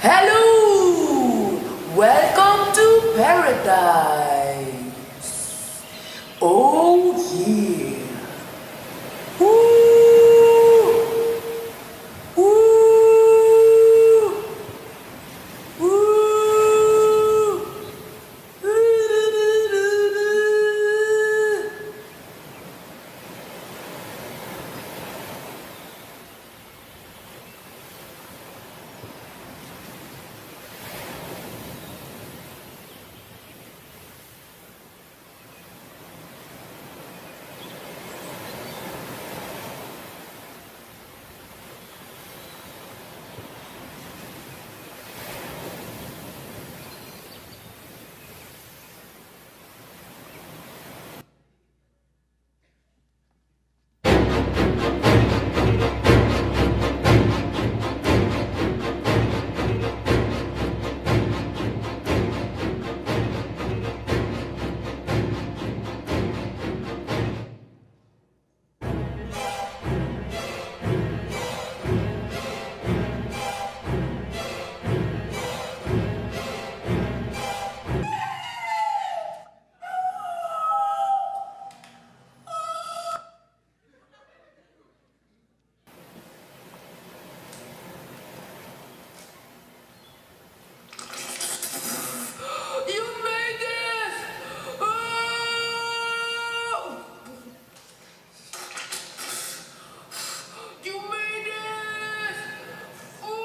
Hello! Welcome to paradise! Oh yeah! Woo! Woo! Woo! You made this! Oh! You made this! Oh!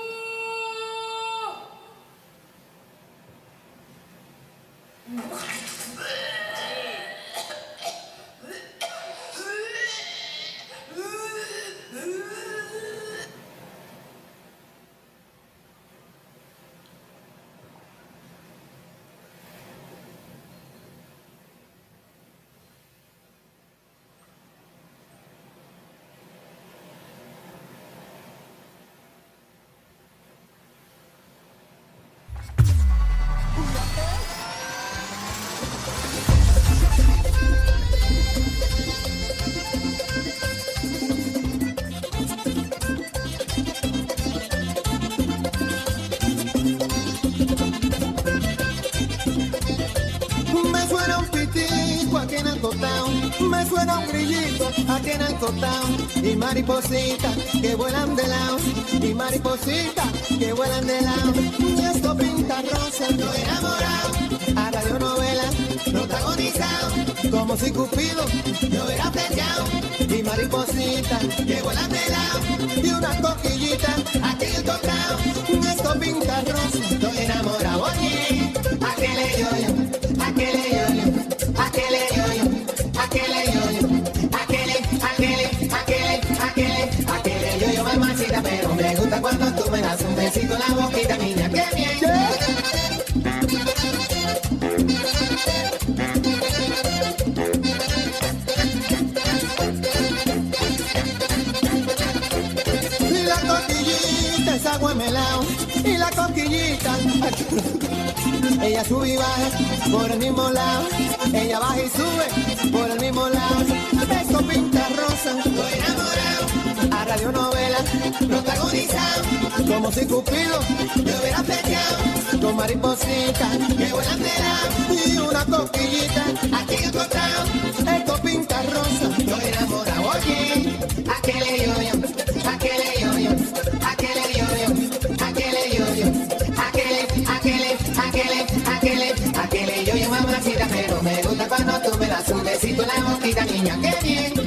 Me suena un pitico aquí en el cotao, me suena un grillito aquí en el cotao, y maripositas que vuelan de lado, y maripositas que vuelan de lado, y esto pinta rosa, estoy enamorado, a radionovela protagonizado, como si Cupido yo hubiera flechado, y maripositas que vuelan de lado, y una coquillita aquí en el cotao, esto pinta rosa, estoy enamorado, oye, aquele yo-yo. Aquele yo-yo, aquele yo-yo, aquele yo-yo, aquele yo-yo, mamacita, pero me gusta cuando tú me das un besito en la boquita, niña, qué bien. Y la coquillita es agua melao, y la coquillita ella sube y baja por el mismo lado, ella baja y sube por el mismo lado, esto pinta rosa, estoy enamorado, a radionovela protagonizado, como si Cupido yo hubiera flechado, con maripositas que vuelan de lado, y una coquillita aquí encontrado, esto pinta rosa, estoy enamorado, oye, aquele yo-yo, aquele yo-yo, aquele yo-yo, aquele yo-yo, aquele yo-yo, mamacita, pero me gusta cuando tú me das un besito en la boquita, niña, qué bien.